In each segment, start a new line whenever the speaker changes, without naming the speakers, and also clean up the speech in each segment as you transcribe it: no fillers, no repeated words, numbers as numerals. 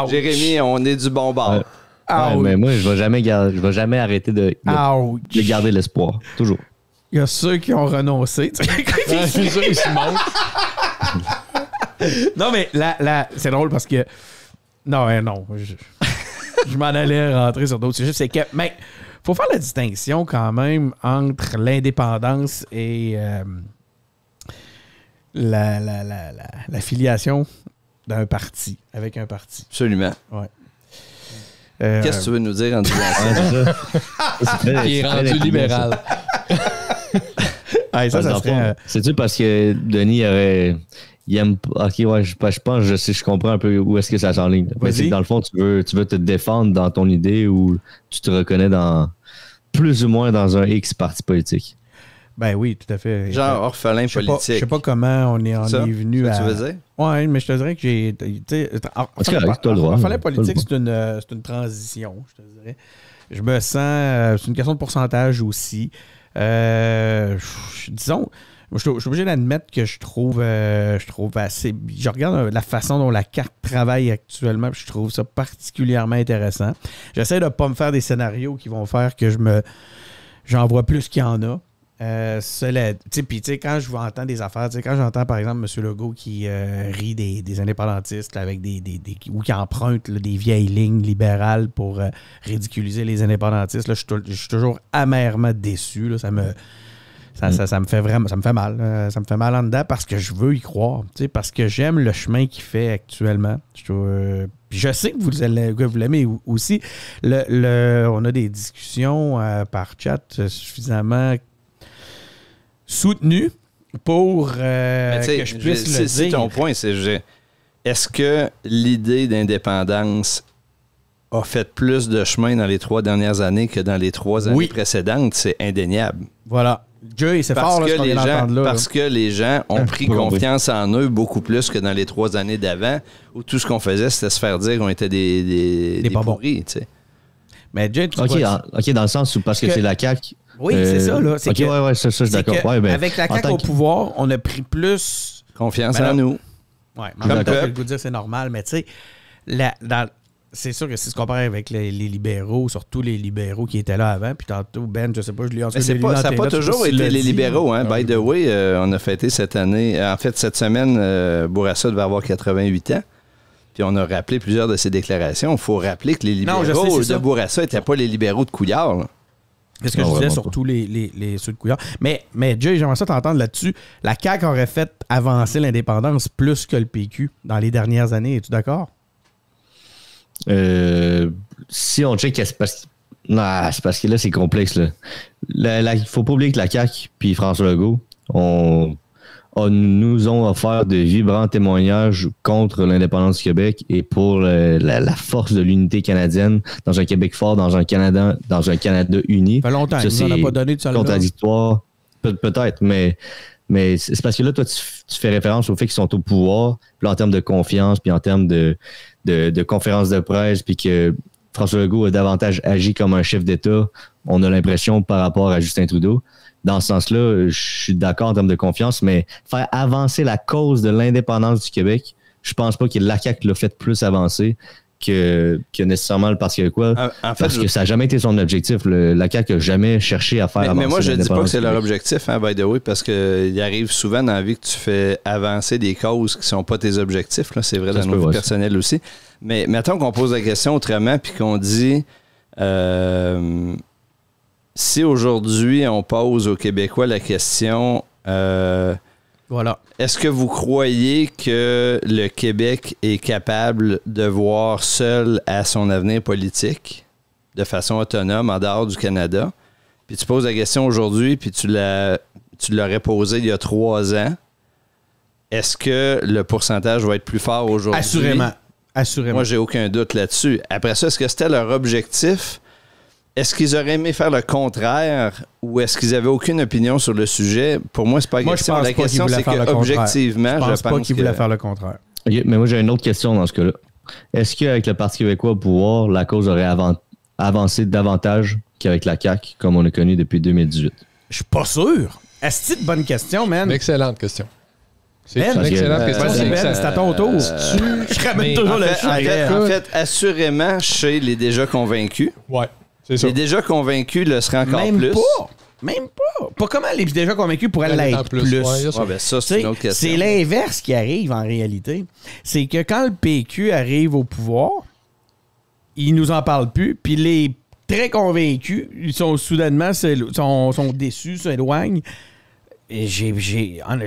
Jérémy, on est du bon bord.
Ouais, mais moi, je vais jamais arrêter de garder l'espoir. Toujours.
Il y a ceux qui ont renoncé.
C'est sûr, ils se montrent.
Non, mais là, c'est drôle parce que... Non. Je m'en allais rentrer sur d'autres sujets. C'est que... Mais faut faire la distinction quand même entre l'indépendance et la filiation d'un parti, avec un parti.
Absolument.
Ouais.
Qu'est-ce que tu veux nous dire en disant ça?
Il est rendu libéral.
Ça serait...
C'est-tu parce que Denis il aime... Ok, ouais, je pense, je comprends un peu où est-ce que ça s'enligne. C'est que dans le fond, tu veux te défendre dans ton idée ou tu te reconnais dans plus ou moins dans un X parti politique.
Ben oui, tout à fait.
Genre orphelin politique.
Je sais pas comment on est venu à...
Tu veux dire?
Oui, mais je te dirais que j'ai... Orphelin politique, c'est une transition, je te dirais. Je me sens... c'est une question de pourcentage aussi. Disons... Je suis obligé d'admettre que je trouve assez... Je regarde la façon dont la carte travaille actuellement, puis je trouve ça particulièrement intéressant. J'essaie de ne pas me faire des scénarios qui vont faire que j'en vois plus qu'il y en a. Puis quand je entends des affaires, quand j'entends par exemple M. Legault qui rit des indépendantistes là, avec ou qui emprunte là, des vieilles lignes libérales pour ridiculiser les indépendantistes, là, je suis toujours amèrement déçu. Là, ça me fait vraiment, ça me fait mal. Ça me fait mal en dedans parce que je veux y croire. Parce que j'aime le chemin qu'il fait actuellement. Je sais que vous l'aimez aussi. On a des discussions par chat suffisamment soutenues pour que je puisse le dire.
C'est ton point, est-ce que l'idée d'indépendance a fait plus de chemin dans les 3 dernières années que dans les 3 années précédentes? C'est indéniable.
Voilà. Dieu, c'est fort là, ce qu'on vient d'entendre là.
Parce que les gens ont pris confiance en eux beaucoup plus que dans les 3 années d'avant, où tout ce qu'on faisait, c'était se faire dire qu'on était des pourris, tu sais.
Mais Dieu,
OK, dans le sens où parce que c'est la CAQ.
Oui, c'est ça, là.
OK, ouais, ça, je suis d'accord.
Avec la CAQ au pouvoir, on a pris plus...
Confiance en nous.
Oui, en même temps, je vais vous dire c'est normal, mais tu sais, c'est sûr que si tu compares avec les libéraux, surtout les libéraux qui étaient là avant, puis tantôt, Ben, je sais pas, je l'ai entendu.
Ça n'a pas toujours été les libéraux, hein. By the way, on a fêté cette année, en fait, cette semaine, Bourassa devait avoir 88 ans. Puis on a rappelé plusieurs de ses déclarations. Il faut rappeler que les libéraux de Bourassa n'étaient pas les libéraux de Couillard, là.
C'est ce que je disais, surtout les ceux de Couillard. Mais Jay, j'aimerais ça t'entendre là-dessus. La CAQ aurait fait avancer l'indépendance plus que le PQ dans les dernières années. Es-tu d'accord?
Si on check, c'est parce que là, c'est complexe. Il faut pas oublier que la CAQ puis François Legault nous ont offert de vibrants témoignages contre l'indépendance du Québec et pour la force de l'unité canadienne dans un Québec fort, dans un Canada uni.
Ça fait longtemps,
ça,
on n'a pas donné de ça.
Contradictoire, peut-être, mais c'est parce que là, toi, tu fais référence au fait qu'ils sont au pouvoir, puis en termes de confiance, puis en termes de conférences de presse, puis que François Legault a davantage agi comme un chef d'État, on a l'impression, par rapport à Justin Trudeau. Dans ce sens-là, je suis d'accord en termes de confiance, mais faire avancer la cause de l'indépendance du Québec, je pense pas que la CAQ l'a fait plus avancer que nécessairement le Parti québécois. Parce que ça n'a jamais été son objectif. La CAQ n'a jamais cherché à faire avancer
mais moi, je ne dis pas que c'est leur
Québec.
objectif, hein, by the way, parce qu'il arrive souvent dans la vie que tu fais avancer des causes qui ne sont pas tes objectifs. Là. C'est vrai dans notre vie personnelle aussi. Mais mettons qu'on pose la question autrement puis qu'on dit... si aujourd'hui, on pose aux Québécois la question,
voilà.
Est-ce que vous croyez que le Québec est capable de voir seul à son avenir politique de façon autonome en dehors du Canada? Puis tu poses la question aujourd'hui, puis tu l'aurais posée il y a 3 ans. Est-ce que le pourcentage va être plus fort aujourd'hui?
Assurément.
Moi, j'ai aucun doute là-dessus. Après ça, est-ce que c'était leur objectif? Est-ce qu'ils auraient aimé faire le contraire ou est-ce qu'ils avaient aucune opinion sur le sujet? Pour moi, c'est pas la question. La question, c'est qu'objectivement,
je pense pas qu'ils voulaient faire le contraire.
OK, mais moi, j'ai une autre question dans ce cas-là. Est-ce qu'avec le Parti québécois au pouvoir, la cause aurait avancé davantage qu'avec la CAQ, comme on a connu depuis 2018?
Je suis pas sûr. Est-ce que c'est une bonne question, man?
Une excellente question. C'est
Ben,
une excellente question.
vas-y, Ben,
Ça-
c'est à ton tour. Je ramène
mais
toujours
En
le
fait,
charret.
en fait, assurément, chez les déjà convaincus.
Ouais, c'est ça.
Les déjà convaincus le seraient encore
Même
plus.
pas. Même pas. Pas comment les déjà convaincus pourraient
En
l'être
plus,
plus.
ouais, il y a ça.
Ouais, ben ça,
Tu
c'est
sais,
une autre question.
c'est l'inverse qui arrive en réalité. C'est que quand le PQ arrive au pouvoir, ils nous en parlent plus, puis les très convaincus, ils sont soudainement sont déçus, s'éloignent. Et je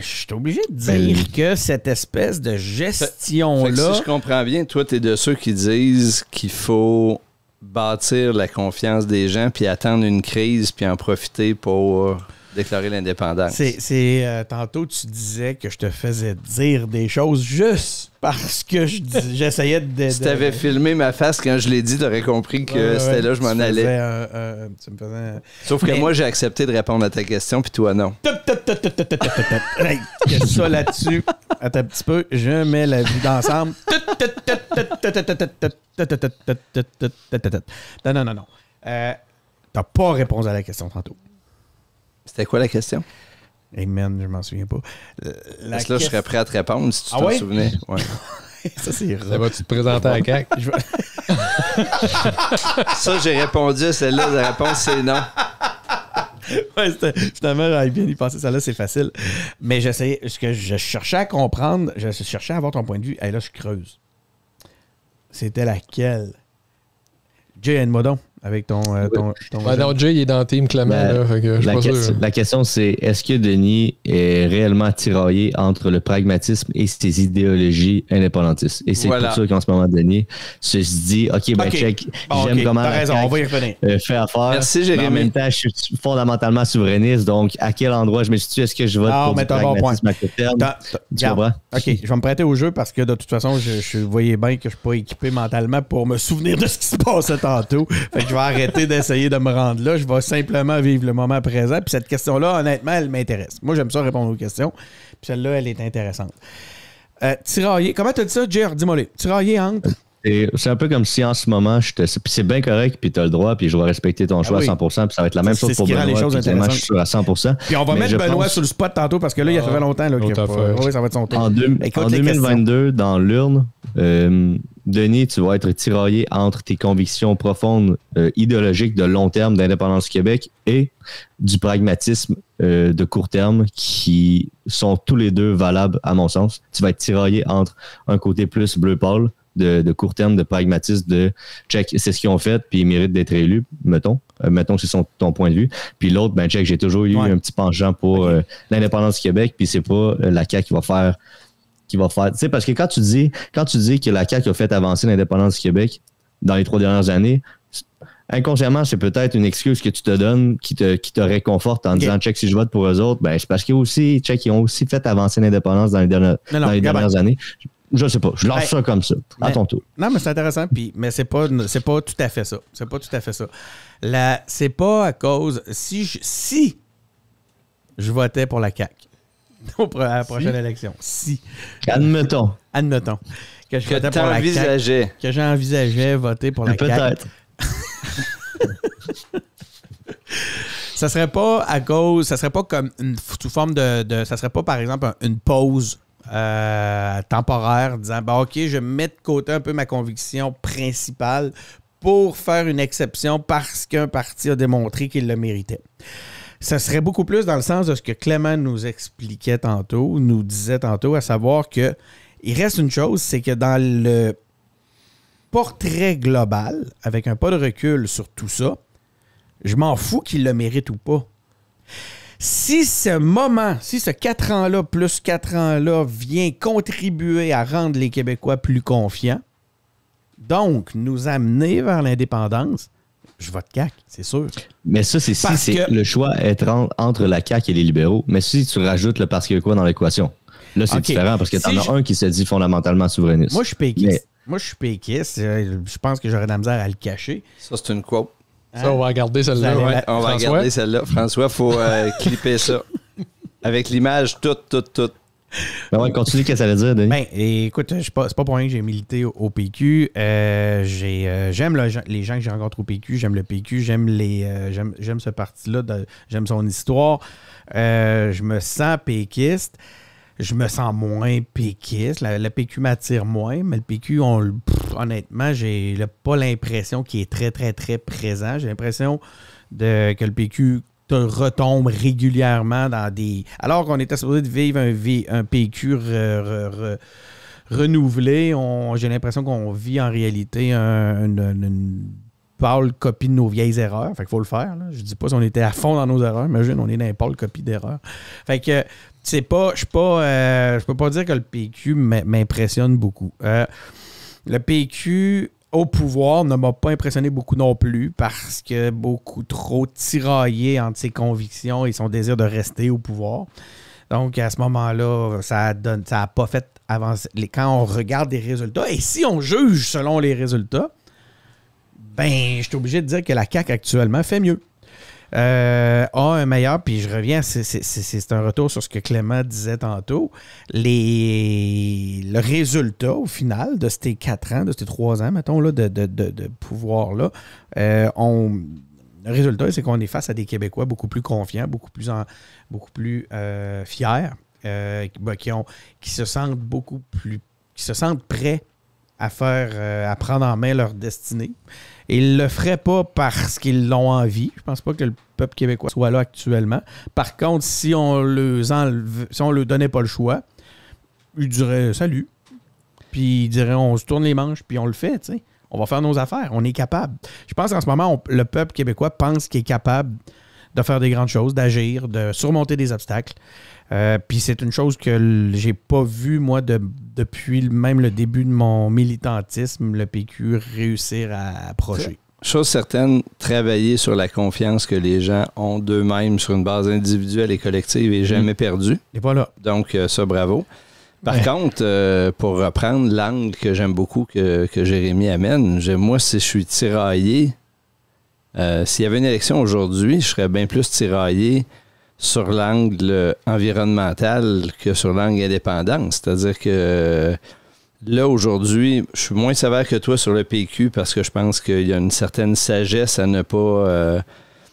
suis obligé de dire que cette espèce de
Fait que
gestion-là...
si je comprends bien, toi, t'es de ceux qui disent qu'il faut bâtir la confiance des gens puis attendre une crise puis en profiter pour déclarer l'indépendance.
Tantôt, tu disais que je te faisais dire des choses juste parce que j'essayais de...
Si t'avais filmé ma face quand je l'ai dit, t'aurais compris que c'était là que je m'en allais.
Tu me faisais...
Sauf que
Mais-
moi, j'ai accepté de répondre à ta question puis toi, non.
Hey, que ça là-dessus. Attends un petit peu, je mets la vie d'ensemble. Non. T'as pas répondu à la question tantôt.
C'était quoi la question?
Hey man, je m'en souviens pas.
Parce que là, je serais prêt à te répondre si tu
Ah
t'en
ouais?
souvenais. Ouais.
Ça, c'est
Ça va-tu te présenter à la CAQ?
Ça, j'ai répondu à celle-là. La réponse, c'est non.
Ouais, finalement, j'avais bien y penser. Ça là, c'est facile. Mais j'essayais, ce que je cherchais à comprendre, je cherchais à avoir ton point de vue. Et là, je creuse. C'était laquelle? Jay, aide-moi donc avec ton
Ouais, non, Jay, il est dans le team Clément, là. Fait que je suis pas sûr.
La question, c'est est-ce que Denis est réellement tiraillé entre le pragmatisme et ses idéologies indépendantistes? Et c'est
Voilà.
pour ça qu'en ce moment, Denis se dit OK, ben
OK.
check,
Bon,
j'aime
OK,
comment
t'as
la
raison, on va y
CAQ,
revenir.
fait affaire.
Merci,
Mais
Jérémy.
en même temps, je suis fondamentalement souverainiste, donc à quel endroit je me situe? Est-ce que je vote
Non,
pour
mais
du
t'as un bon
pragmatisme à court terme? Tu
Regarde.
comprends?
OK, je vais me prêter au jeu parce que de toute façon, je voyais bien que je suis pas équipé mentalement pour me souvenir de ce qui se passait tantôt. Fait que je vais arrêter d'essayer de me rendre là. Je vais simplement vivre le moment présent. Puis cette question-là, honnêtement, elle m'intéresse. Moi, j'aime ça répondre aux questions. Puis celle-là, elle est intéressante. Tirailler. Comment t'as dit ça, Jer? Dis-moi-le. Tirailler entre...
C'est un peu comme si en ce moment, puis c'est bien correct, puis tu as le droit, puis je vais respecter ton choix
oui.
à 100%, puis ça va être la même
C'est
chose
ce
pour
qui rend les
Benoît,
choses
puis clairement, je
intéressantes.
suis sûr à 100%.
Puis on va
Mais
mettre
je
Benoît
pense-
sur le spot tantôt parce que là, il a fait longtemps là, qu'il a
l'autre
pas...
affaire.
Oui, ça va être son tour.
En
Écoute les
2022, dans l'urne, Denis, tu vas être tiraillé entre tes convictions profondes idéologiques de long terme d'indépendance du Québec et du pragmatisme de court terme qui sont tous les deux valables à mon sens. Tu vas être tiraillé entre un côté plus bleu pâle de court terme, de pragmatisme, de check, c'est ce qu'ils ont fait, puis ils méritent d'être élus, mettons. Mettons que c'est ton point de vue. Puis l'autre, ben check, j'ai toujours eu un petit penchant pour l'indépendance du Québec, puis c'est pas la CAQ qui va faire. Tu sais, parce que quand tu dis que la CAQ a fait avancer l'indépendance du Québec dans les 3 dernières années, inconsciemment, c'est peut-être une excuse que tu te donnes qui te réconforte en disant check, si je vote pour eux autres, ben c'est parce qu'ils aussi, check, ils ont aussi fait avancer l'indépendance dans les dernières années. Je sais pas, je lance ça comme ça, à ton tour.
Non, mais c'est intéressant, mais c'est pas tout à fait ça. C'est pas tout à fait ça. C'est pas à cause... Si je votais pour la CAQ à la prochaine élection,
Admettons.
que je
Que
votais pour la CAQ,
t'envisageais.
que j'envisageais voter pour la CAQ.
Peut-être.
Ça serait pas à cause... Ça serait pas comme sous forme de... Ça serait pas, par exemple, une pause temporaire disant OK, je mets de côté un peu ma conviction principale pour faire une exception parce qu'un parti a démontré qu'il le méritait. Ça serait beaucoup plus dans le sens de ce que Clément nous expliquait tantôt, nous disait tantôt, à savoir que il reste une chose, c'est que dans le portrait global, avec un pas de recul sur tout ça, je m'en fous qu'il le mérite ou pas. Si ce 4 ans-là plus 4 ans-là vient contribuer à rendre les Québécois plus confiants, donc nous amener vers l'indépendance, je vote CAQ, c'est sûr.
Mais ça, c'est
Parce
si
que-
le choix est entre la CAQ et les libéraux. Mais si tu rajoutes le Parti québécois dans l'équation, là, c'est
OK.
différent parce que t'en
Si
as un qui se dit fondamentalement souverainiste.
Moi, je suis péquiste.
Mais-
Moi, je suis péquiste. Je pense que j'aurais de la misère à le cacher.
Ça, c'est une quote.
Ça, on va regarder celle-là.
Vous allez
Ouais.
la-
On va
François?
regarder celle-là. François, il faut clipper ça. Avec l'image toute.
Ben ouais, continue, qu'est-ce que ça veut dire, Denis?
Ben, écoute, c'est pas pour rien que j'ai milité au PQ. J'aime les gens que j'ai rencontrés au PQ. J'aime le PQ. J'aime ce parti-là. J'aime son histoire. Je me sens péquiste. je me sens moins péquiste. Le PQ m'attire moins, mais le PQ, honnêtement, j'ai pas l'impression qu'il est très, très, très présent. J'ai l'impression que le PQ retombe régulièrement dans des... Alors qu'on était supposé de vivre un PQ renouvelé, j'ai l'impression qu'on vit en réalité une pâle copie de nos vieilles erreurs. Fait qu'il faut le faire. Là. Je dis pas si on était à fond dans nos erreurs. Imagine, on est dans une pâle copie d'erreurs. Fait que je peux pas dire que le PQ m'impressionne beaucoup. Le PQ au pouvoir ne m'a pas impressionné beaucoup non plus parce que beaucoup trop tiraillé entre ses convictions et son désir de rester au pouvoir. Donc, à ce moment-là, ça a pas fait avancer. Quand on regarde les résultats, et si on juge selon les résultats, ben, je suis obligé de dire que la CAQ actuellement fait mieux. A un meilleur, puis je reviens, c'est un retour sur ce que Clément disait tantôt. Le résultat, au final, de ces 4 ans, de ces 3 ans, mettons, là, de pouvoir-là, le résultat, c'est qu'on est face à des Québécois beaucoup plus confiants, beaucoup plus fiers, qui se sentent prêts à prendre en main leur destinée. Et ils ne le feraient pas parce qu'ils l'ont envie. Je pense pas que le peuple québécois soit là actuellement. Par contre, si on leur donnait pas le choix, ils diraient salut. Puis ils diraient on se tourne les manches, puis on le fait, tu sais. On va faire nos affaires, on est capable. Je pense qu'en ce moment, le peuple québécois pense qu'il est capable de faire des grandes choses, d'agir, de surmonter des obstacles. Puis c'est une chose que j'ai pas vue, moi, depuis même le début de mon militantisme, le PQ réussir à approcher.
Chose certaine, travailler sur la confiance que les gens ont d'eux-mêmes sur une base individuelle et collective est jamais perdu.
Et voilà.
Donc, ça, bravo. Par contre, pour reprendre l'angle que j'aime beaucoup que Jérémy amène, moi, si je suis tiraillé, s'il y avait une élection aujourd'hui, je serais bien plus tiraillé sur l'angle environnemental que sur l'angle indépendance. C'est-à-dire que là, aujourd'hui, je suis moins sévère que toi sur le PQ parce que je pense qu'il y a une certaine sagesse à ne pas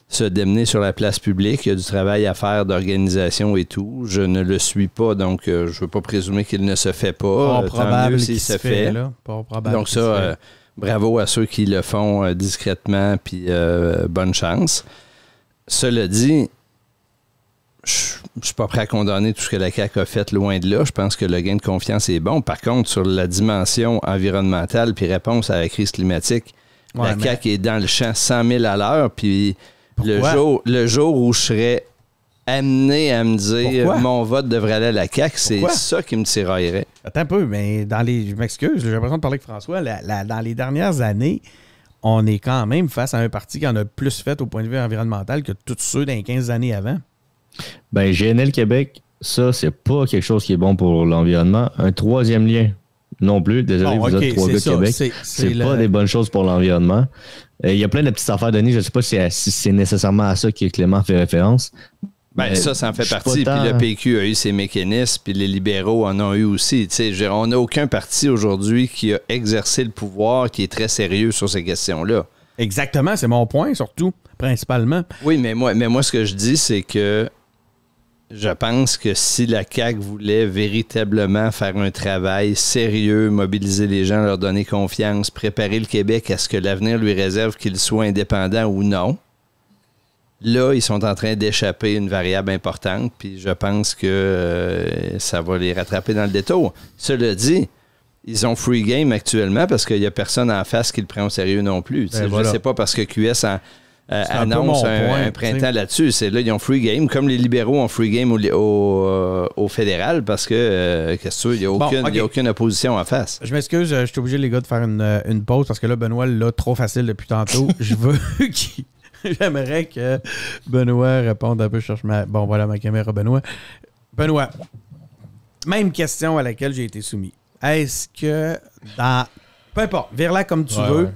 se démener sur la place publique. Il y a du travail à faire d'organisation et tout. Je ne le suis pas, donc je ne veux pas présumer qu'il ne se fait pas.
Tant mieux s'il
se fait. Donc ça, bravo à ceux qui le font discrètement, puis bonne chance. Cela dit, je ne suis pas prêt à condamner tout ce que la CAQ a fait, loin de là. Je pense que le gain de confiance est bon. Par contre, sur la dimension environnementale puis réponse à la crise climatique, la CAQ est dans le champ 100 000 à l'heure. Puis le jour où je serais amené à me dire mon vote devrait aller à la CAQ, c'est ça qui me tiraillerait.
Attends un peu, mais je m'excuse, j'ai l'impression de parler avec François. Dans les dernières années, on est quand même face à un parti qui en a plus fait au point de vue environnemental que tous ceux dans les 15 années avant.
Ben, GNL Québec, ça, c'est pas quelque chose qui est bon pour l'environnement. Un troisième lien, non plus. Désolé, vous êtes 3 gars de Québec. C'est pas des bonnes choses pour l'environnement. Il y a plein de petites affaires, Denis. Je sais pas si c'est nécessairement à ça que Clément fait référence.
Ben, ça en fait partie. Puis le PQ a eu ses mécanismes, puis les libéraux en ont eu aussi. On n'a aucun parti aujourd'hui qui a exercé le pouvoir qui est très sérieux sur ces questions-là.
Exactement, c'est mon point, surtout, principalement.
Oui, mais moi ce que je dis, c'est que je pense que si la CAQ voulait véritablement faire un travail sérieux, mobiliser les gens, leur donner confiance, préparer le Québec à ce que l'avenir lui réserve, qu'il soit indépendant ou non, là, ils sont en train d'échapper une variable importante, puis je pense que ça va les rattraper dans le détour. Cela dit, ils ont free game actuellement parce qu'il n'y a personne en face qui le prend au sérieux non plus. Je ne sais pas parce que QS annonce un printemps là-dessus. C'est là, ils ont free game, comme les libéraux ont free game au fédéral parce que, qu'est-ce que il n'y a aucune opposition en face.
Je m'excuse, je suis obligé, les gars, de faire une pause parce que là, Benoît l'a trop facile depuis tantôt. J'aimerais que Benoît réponde un peu. Je cherche Bon, voilà ma caméra, Benoît. Benoît, même question à laquelle j'ai été soumis. Est-ce que peu importe, vire-la comme tu veux.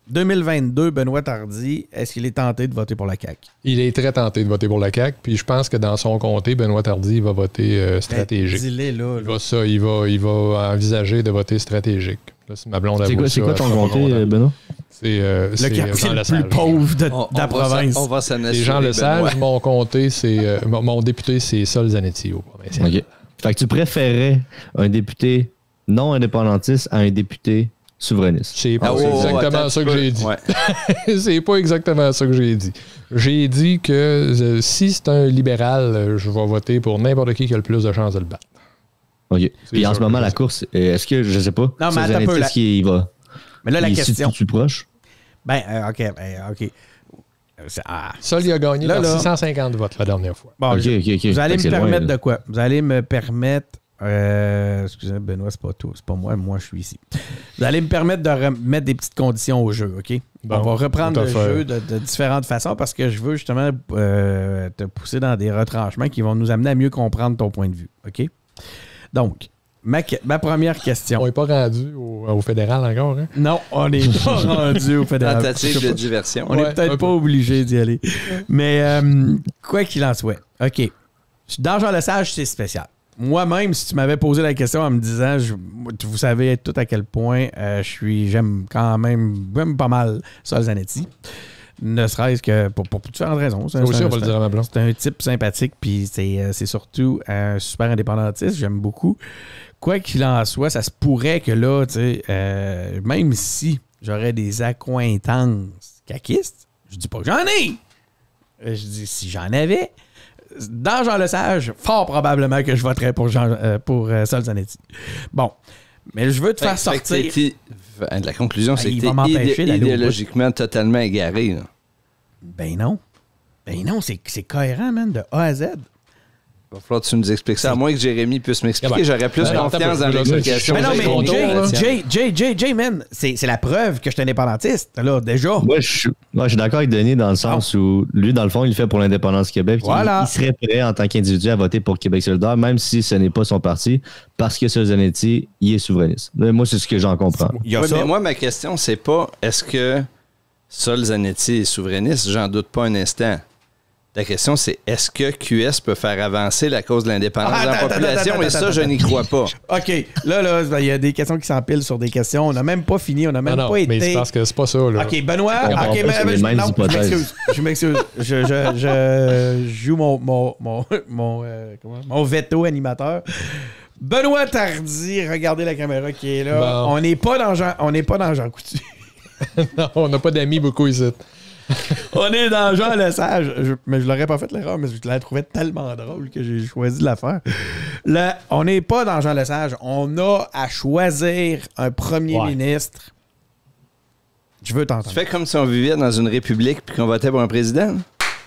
2022, Benoît Tardy, est-ce qu'il est tenté de voter pour la CAQ?
Il est très tenté de voter pour la CAQ, puis je pense que dans son comté, Benoît Tardy va voter stratégique.
Dis-le, là.
Il va envisager de voter stratégique. Là, c'est ma blonde à vous.
C'est quoi ton comté, Benoît?
C'est
le plus pauvre de la province.
On va s'en assurer.
Les gens le savent. Mon comté, mon député, c'est Sol Zanetti au provincial.
OK. Fait que tu préférerais un député non indépendantiste à un député souverainiste.
C'est pas exactement ça que j'ai dit. Ouais. C'est pas exactement ça que j'ai dit. J'ai dit que si c'est un libéral, je vais voter pour n'importe qui a le plus de chances de le battre.
OK. Puis en ce moment, la course, est-ce que, je sais pas,
non, mais attends un peu,
il va...
Mais là, la question...
Tu proche?
OK.
Sol, il a gagné par 650 votes la dernière fois.
Bon, vous allez me permettre de quoi? Vous allez me permettre... excusez, Benoît, c'est pas tout. C'est pas moi je suis ici. Vous allez me permettre de remettre des petites conditions au jeu, OK? Bon, on va reprendre le jeu de différentes façons parce que je veux justement te pousser dans des retranchements qui vont nous amener à mieux comprendre ton point de vue, OK? Donc, ma première question.
On n'est pas rendu au fédéral encore, hein?
Non, on n'est pas rendu au fédéral.
Tentative de diversion.
On n'est peut-être pas obligé d'y aller. Mais quoi qu'il en soit, OK. Dans Jean Lesage, c'est spécial. Moi-même, si tu m'avais posé la question en me disant, vous savez tout à quel point j'aime quand même pas mal Sol Zanetti. Ne serait-ce que pour différentes raisons.
Ça aussi, on va le dire à ma blonde.
C'est un type sympathique, puis c'est surtout un super indépendantiste. J'aime beaucoup. Quoi qu'il en soit, ça se pourrait que là, tu sais, même si j'aurais des accointances caquistes, je dis pas que j'en ai. Je dis si j'en avais. Dans Jean Lesage, fort probablement que je voterais pour Sol Zanetti. Bon, mais je veux te faire sortir...
La conclusion, c'est que tu es idéologiquement totalement égaré. Là.
Ben non, c'est cohérent, man, de A à Z.
Il va falloir que tu nous expliques ça. À moins que Jérémy puisse m'expliquer. J'aurais plus confiance dans l'explication.
Mais non, mais Jay, man, c'est la preuve que je suis indépendantiste, là, déjà.
Moi, je suis d'accord avec Denis dans le sens où, lui, dans le fond, il le fait pour l'indépendance du Québec.
Voilà.
Il serait prêt, en tant qu'individu, à voter pour Québec solidaire, même si ce n'est pas son parti, parce que Sol Zanetti, il est souverainiste. Moi, c'est ce que j'en comprends.
Mais moi, ma question, c'est pas est-ce que Sol Zanetti est souverainiste? J'en doute pas un instant. La question, c'est est-ce que QS peut faire avancer la cause de l'indépendance de la population? Et ça, je n'y crois pas.
OK. Là, il y a des questions qui s'empilent sur des questions. On n'a même pas fini. On n'a même pas été...
mais c'est parce que c'est pas ça, là.
OK, Benoît. OK, mais je m'excuse. Je joue mon veto animateur. Benoît Tardy, regardez la caméra qui est là. Bon. On n'est pas dans Jean Coutu.
Non, on n'a pas d'amis beaucoup ici.
On est dans Jean Lesage. Mais je l'aurais pas fait l'erreur, mais je la trouvais tellement drôle que j'ai choisi de la faire. Là, on n'est pas dans Jean Lesage. On a à choisir un premier ministre. Je veux t'entendre.
Tu fais comme si on vivait dans une république puis qu'on votait pour un président?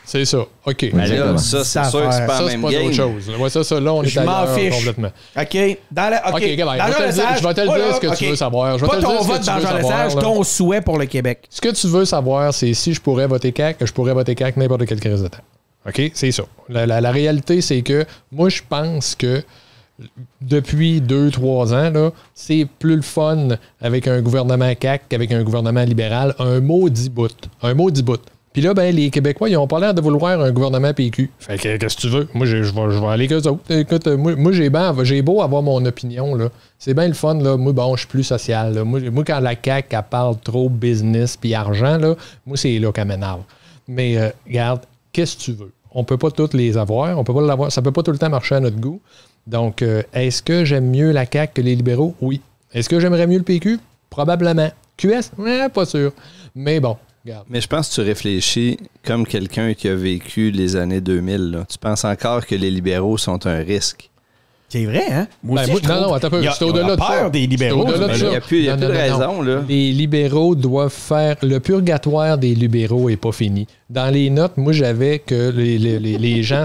C'est ça. OK.
Mais là, ça, c'est sûr que c'est pas la même game.
D'autre chose. Ouais, ça, là, on est ailleurs complètement.
OK. Dans Jean Lesage,
je vais te le dire ce que tu veux savoir.
Pas ton vote dans Jean Lesage, ton souhait pour le Québec.
Ce que tu veux savoir, c'est si je pourrais voter CAQ, que je pourrais voter CAQ n'importe quelle crise de temps. OK? C'est ça. La réalité, c'est que moi, je pense que depuis 2-3 ans, là, c'est plus le fun avec un gouvernement CAQ qu'avec un gouvernement libéral. Un maudit bout. Puis là, ben, les Québécois, ils n'ont pas l'air de vouloir un gouvernement PQ. Fait que, qu'est-ce que tu veux? Moi, je vais aller qu'eux autres. Écoute, moi j'ai beau avoir mon opinion, là. C'est bien le fun, là. Moi, bon, je suis plus social, là. Moi, quand la CAQ, elle parle trop business puis argent, là, moi, c'est là qu'elle m'énerve. Mais, regarde, qu'est-ce que tu veux? On peut pas toutes les avoir. On peut pas l'avoir. Ça peut pas tout le temps marcher à notre goût. Donc, est-ce que j'aime mieux la CAQ que les libéraux? Oui. Est-ce que j'aimerais mieux le PQ? Probablement. QS? Pas sûr. Mais bon. Regarde.
Mais je pense que tu réfléchis comme quelqu'un qui a vécu les années 2000. Là. Tu penses encore que les libéraux sont un risque.
C'est vrai, hein?
Moi aussi, non, attends un peu. C'est au-delà de ça.
Peur des libéraux.
Il n'y a plus de raison. Là.
Les libéraux doivent faire... Le purgatoire des libéraux n'est pas fini. Dans les notes, moi, j'avais que les gens,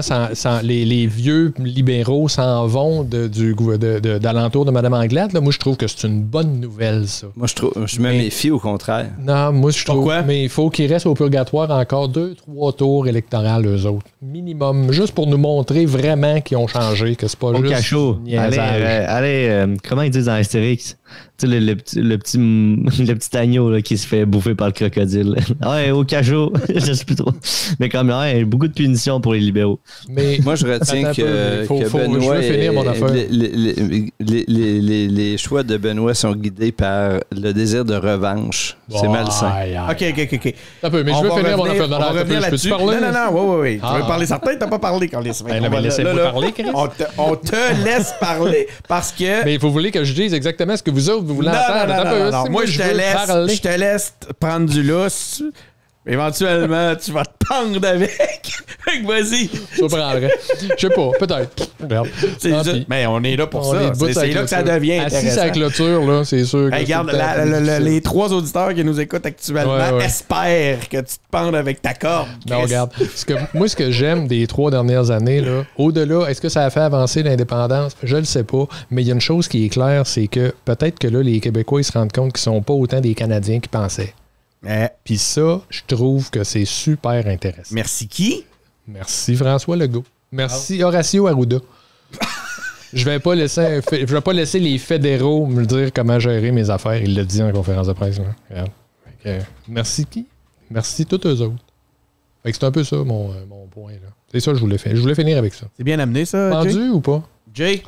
les vieux libéraux s'en vont d'alentour de Mme Anglade. Là, moi, je trouve que c'est une bonne nouvelle, ça.
Moi, je me méfie au contraire.
Non, moi, je trouve... Mais il faut qu'ils restent au purgatoire encore 2-3 tours électoraux, eux autres. Minimum. Juste pour nous montrer vraiment qu'ils ont changé, que c'est pas
au
juste...
Cachot. Allez, comment ils disent dans Astérix? Tu sais, le petit agneau là, qui se fait bouffer par le crocodile. Ouais, au cachot. Je sais plus trop. Mais quand même, beaucoup de punitions pour les libéraux.
Mais moi, je retiens que Benoît...
Je veux finir mon affaire.
Les choix de Benoît sont guidés par le désir de revanche. C'est malsain.
OK.
Un peu, mais je veux finir mon affaire.
On va revenir là-dessus.
Non,
oui. Tu veux parler certain? T'as pas parlé quand les semaines.
Laissez-moi parler, Chris.
On te laisse parler parce que...
Mais vous voulez que je dise exactement ce que vous autres, vous voulez entendre?
Non. Moi, je te laisse prendre du lousse. Éventuellement, tu vas te pendre avec. Fait que vas-y.
Je prendrais. Je sais pas, peut-être. Regarde.
Mais on est là pour ça. C'est là que ça devient intéressant.
Assis à la clôture, là, c'est sûr.
Hey, regarde, les 3 auditeurs qui nous écoutent actuellement espèrent que tu te pendes avec ta corde.
Non, regarde. Moi, ce que j'aime des 3 dernières années, là, au-delà, est-ce que ça a fait avancer l'indépendance? Je le sais pas. Mais il y a une chose qui est claire, c'est que peut-être que là, les Québécois, ils se rendent compte qu'ils sont pas autant des Canadiens qu'ils pensaient. Puis ça, je trouve que c'est super intéressant.
Merci qui?
Merci François Legault. Merci Horacio Arruda. Je vais pas laisser les fédéraux me dire comment gérer mes affaires. Il l'a dit en conférence de presse. Merci qui? Merci tous eux autres. Fait que c'est un peu ça mon point. Là. C'est ça que je voulais faire. Je voulais finir avec ça.
C'est bien amené ça,
Vendu
Jay?
ou pas?
Jay,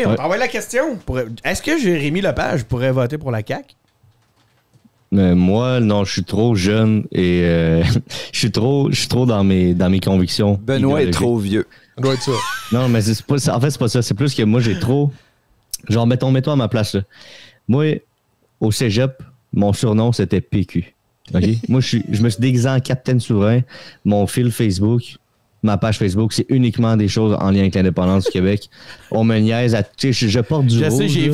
on t'envoie la question. Est-ce que Jérémy Lepage pourrait voter pour la CAQ?
Moi, non, je suis trop jeune et je suis trop dans mes convictions.
Benoît est trop vieux.
Ça doit être ça.
Non, mais c'est pas ça. C'est plus que moi, j'ai trop... Genre, mettons à ma place. Là. Moi, au cégep, mon surnom, c'était PQ. Okay? Moi, je me suis déguisé en Capitaine Souverain. Mon fil Facebook, ma page Facebook, c'est uniquement des choses en lien avec l'indépendance du Québec. On me niaise. Je porte du rose.
J'ai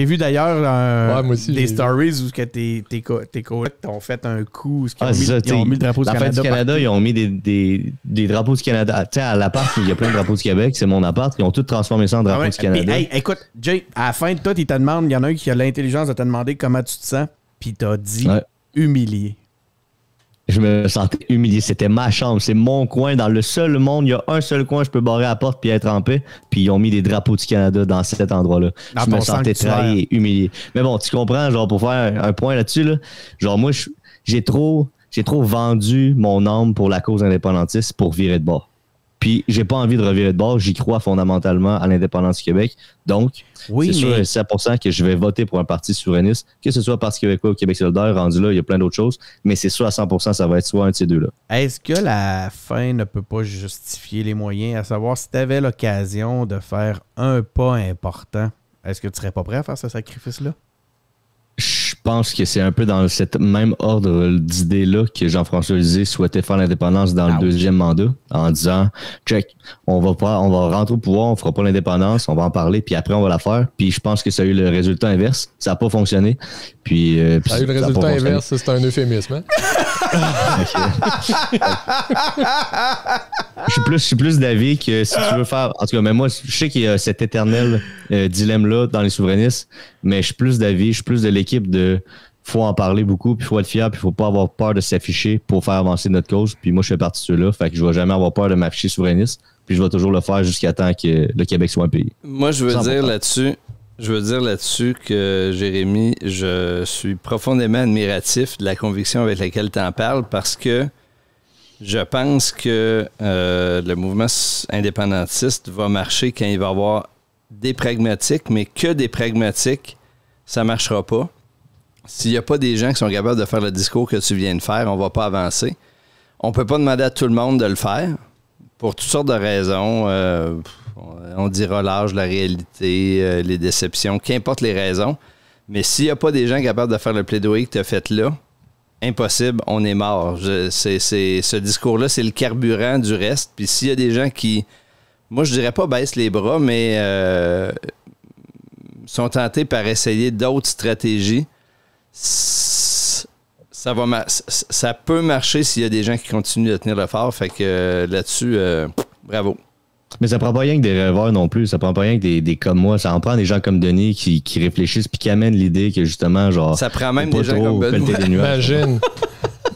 vu d'ailleurs des stories où tes collègues t'ont fait un coup. Ils ont mis le drapeau du Canada.
La fête du Canada, ils ont mis des drapeaux du Canada. Tu sais, à l'appart, il y a plein de drapeaux du Québec. C'est mon appart. Ils ont tout transformé ça en drapeau du Canada.
Mais, écoute, Jay, à la fin de tout, il te demande, il y en a un qui a l'intelligence de te demander comment tu te sens, puis t'as dit humilié.
Je me sentais humilié. C'était ma chambre. C'est mon coin. Dans le seul monde, il y a un seul coin, je peux barrer la porte puis être en paix. Puis ils ont mis des drapeaux du Canada dans cet endroit-là. Je me sentais trahi et humilié. Mais bon, tu comprends, genre, pour faire un point là-dessus, là, genre, moi, j'ai trop vendu mon âme pour la cause indépendantiste pour virer de bord. Puis j'ai pas envie de revirer de bord. J'y crois fondamentalement à l'indépendance du Québec. Donc, c'est sûr et 100% que je vais voter pour un parti souverainiste, que ce soit Parti québécois ou Québec solidaire. Rendu là, il y a plein d'autres choses. Mais c'est sûr à 100%, ça va être soit un de ces deux-là.
Est-ce que la fin ne peut pas justifier les moyens? À savoir, si tu avais l'occasion de faire un pas important, est-ce que tu serais pas prêt à faire ce sacrifice-là?
Je pense que c'est un peu dans cette même ordre d'idées-là que Jean-François Lisée souhaitait faire l'indépendance dans le deuxième mandat, en disant check, on va rentrer au pouvoir, on fera pas l'indépendance, on va en parler, puis après on va la faire. Puis je pense que ça a eu le résultat inverse, ça n'a pas fonctionné. Puis
ça a eu le résultat inverse, c'est un euphémisme.
Je suis plus d'avis que si tu veux faire... En tout cas, mais moi, je sais qu'il y a cet éternel dilemme-là dans les souverainistes, mais je suis plus d'avis, je suis plus de l'équipe de... faut en parler beaucoup, puis il faut être fier, puis il faut pas avoir peur de s'afficher pour faire avancer notre cause. Puis moi, je fais partie de ceux-là, fait que je vais jamais avoir peur de m'afficher souverainiste, puis je vais toujours le faire jusqu'à temps que le Québec soit un pays.
Moi, je veux dire là-dessus que, Jérémy, je suis profondément admiratif de la conviction avec laquelle tu en parles parce que je pense que le mouvement indépendantiste va marcher quand il va y avoir des pragmatiques, mais que des pragmatiques, ça ne marchera pas. S'il n'y a pas des gens qui sont capables de faire le discours que tu viens de faire, on ne va pas avancer. On ne peut pas demander à tout le monde de le faire pour toutes sortes de raisons. On dira l'âge, la réalité, les déceptions, qu'importe les raisons. Mais s'il n'y a pas des gens capables de faire le plaidoyer que tu as fait là, impossible, on est mort. Ce discours-là, c'est le carburant du reste. Puis s'il y a des gens qui, moi je dirais pas baissent les bras, mais sont tentés par essayer d'autres stratégies, ça peut marcher s'il y a des gens qui continuent de tenir le fort. Fait que là-dessus, bravo.
Mais ça prend pas rien que des rêveurs non plus. Ça prend pas rien que des comme moi. Ça en prend des gens comme Denis qui réfléchissent puis qui amènent l'idée que justement, genre...
Ça prend même des gens comme Benoît.
Imagine.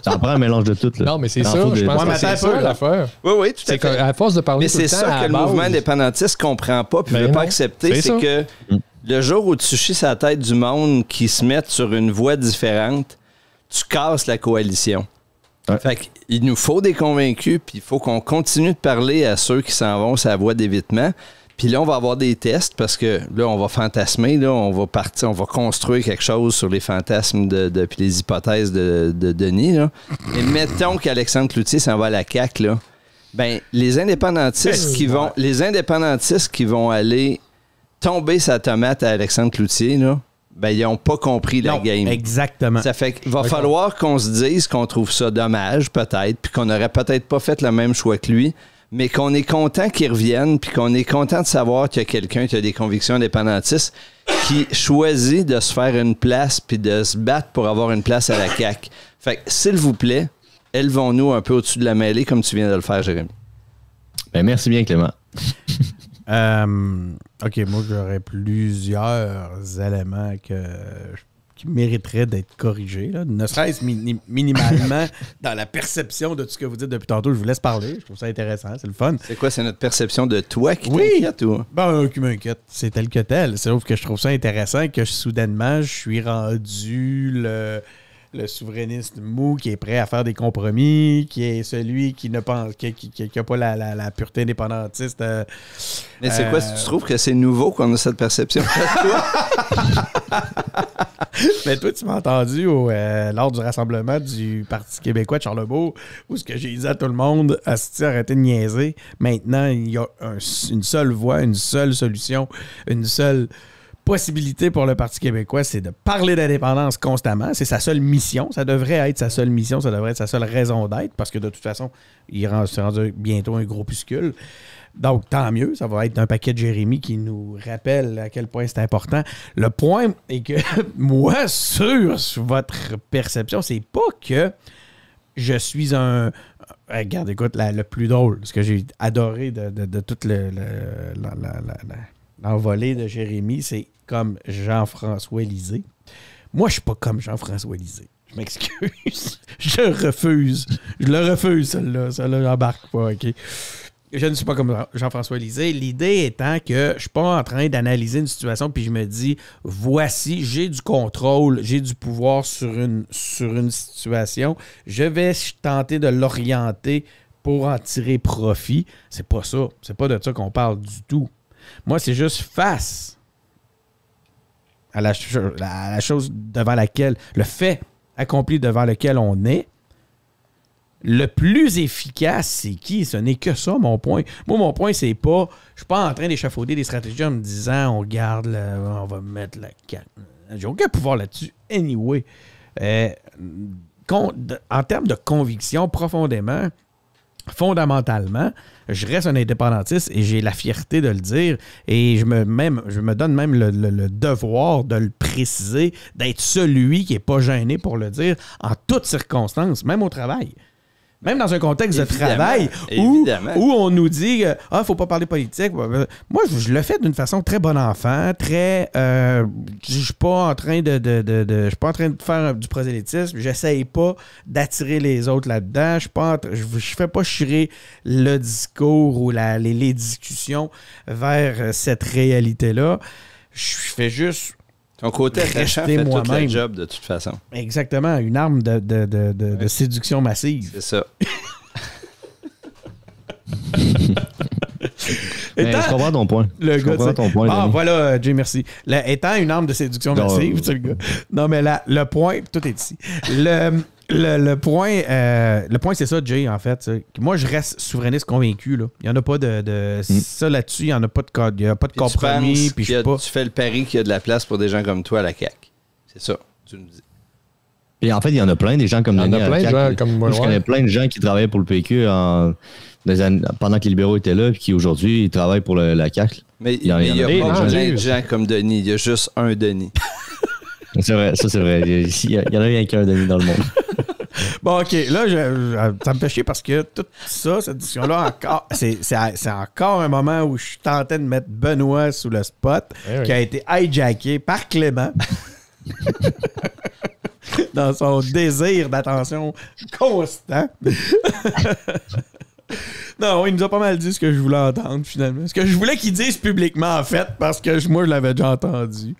Ça en prend un mélange de tout. Là.
Non, mais c'est ça. Je pense que c'est ça l'affaire.
Oui, tout à fait.
À force de parler
mais
tout le temps
c'est ça que le mouvement indépendantiste comprend pas puis veut pas accepter. C'est que le jour où tu chies sa tête du monde qui se met sur une voie différente, tu casses la coalition. Ouais. Fait qu'il nous faut des convaincus, puis il faut qu'on continue de parler à ceux qui s'en vont sur la voie d'évitement. Puis là, on va avoir des tests parce que là, on va fantasmer, là, on va partir, on va construire quelque chose sur les fantasmes puis les hypothèses de Denis. Là. Et mettons qu'Alexandre Cloutier s'en va à la CAQ, là. Ben, les indépendantistes qui vont aller tomber sa tomate à Alexandre Cloutier, là, ben, ils n'ont pas compris la game.
Exactement.
Ça fait qu'il va falloir qu'on se dise qu'on trouve ça dommage, peut-être, puis qu'on n'aurait peut-être pas fait le même choix que lui, mais qu'on est content qu'il revienne, puis qu'on est content de savoir qu'il y a quelqu'un qui a des convictions indépendantistes qui choisit de se faire une place puis de se battre pour avoir une place à la CAQ. Fait que, s'il vous plaît, élevons-nous un peu au-dessus de la mêlée comme tu viens de le faire, Jérémy.
Ben, merci bien, Clément.
OK, moi, j'aurais plusieurs éléments qui mériteraient d'être corrigés. Là. Ne serait-ce minimalement dans la perception de tout ce que vous dites depuis tantôt. Je vous laisse parler. Je trouve ça intéressant. C'est le fun.
C'est quoi? C'est notre perception de toi qui t'inquiète ou?
Ben, qui m'inquiète. C'est tel que tel. Sauf que je trouve ça intéressant que soudainement, je suis rendu le souverainiste mou qui est prêt à faire des compromis, qui est celui qui ne pense qui a pas la pureté indépendantiste.
Mais c'est quoi, si tu trouves que c'est nouveau qu'on a cette perception?
Mais toi, tu m'as entendu lors du rassemblement du Parti québécois de Charlebourg, où ce que j'ai dit à tout le monde, arrêtez de niaiser. Maintenant, il y a une seule voie, une seule solution, une seule possibilité pour le Parti québécois, c'est de parler d'indépendance constamment. C'est sa seule mission. Ça devrait être sa seule mission. Ça devrait être sa seule raison d'être parce que de toute façon, c'est rendu bientôt un groupuscule. Donc, tant mieux. Ça va être un paquet de Jérémy qui nous rappelle à quel point c'est important. Le point est que moi, sur votre perception, c'est pas que je suis un... Regarde, écoute, le plus drôle, ce que j'ai adoré de toute l'envolée de Jérémy, c'est comme Jean-François Lisée. Moi, je suis pas comme Jean-François Lisée. Je m'excuse. Je refuse. Je le refuse, celle-là. Celle-là, j'embarque pas, OK? Je ne suis pas comme Jean-François Lisée. L'idée étant que je suis pas en train d'analyser une situation puis je me dis, voici, j'ai du contrôle, j'ai du pouvoir sur une situation. Je vais tenter de l'orienter pour en tirer profit. C'est pas ça. C'est pas de ça qu'on parle du tout. Moi, c'est juste face à la chose devant laquelle, le fait accompli devant lequel on est. Le plus efficace, c'est qui? Ce n'est que ça, mon point. Moi, mon point, c'est pas... Je suis pas en train d'échafauder des stratégies en me disant, on garde, on va mettre la carte. J'ai aucun pouvoir là-dessus. Anyway. En termes de conviction, profondément, fondamentalement, je reste un indépendantiste et j'ai la fierté de le dire et je me donne même le devoir de le préciser, d'être celui qui n'est pas gêné pour le dire en toutes circonstances, même au travail. Même dans un contexte de travail où on nous dit « faut pas parler politique ». Moi, je le fais d'une façon très bon enfant, très... je suis pas en train je suis pas en train de faire du prosélytisme. J'essaye pas d'attirer les autres là-dedans. Je fais pas chirer le discours ou les discussions vers cette réalité-là. Je fais juste...
Ton côté attachant fait toute la job de toute façon.
Exactement, une arme de séduction massive.
C'est ça.
Je comprends ton point.
Voilà, Jay, merci. Étant une arme de séduction massive, c'est le gars. Non, mais là, le point, tout est ici. Le point, c'est ça, Jay, en fait. Moi, je reste souverainiste convaincu. Là. Il n'y en a pas ça là-dessus, il n'y a pas de compromis.
Tu fais le pari qu'il y a de la place pour des gens comme toi à la CAQ. C'est ça, tu nous dis.
Et en fait, il y en a plein, des gens comme Denis à la CAQ. Moi, je connais plein de gens qui travaillaient pour le PQ pendant que les libéraux étaient là, puis qui aujourd'hui, ils travaillent pour la CAQ.
Mais il y a pas plein de gens comme Denis. Il y a juste un Denis.
C'est vrai, ça c'est vrai. Il y en a rien qu'un Denis dans le monde.
Bon, OK. Là, ça me fait chier parce que tout ça, cette discussion-là, encore, c'est encore un moment où je suis tenté de mettre Benoît sous le spot, qui a été hijacké par Clément dans son désir d'attention constant. Non, il nous a pas mal dit ce que je voulais entendre, finalement. Ce que je voulais qu'il dise publiquement, en fait, parce que moi, je l'avais déjà entendu.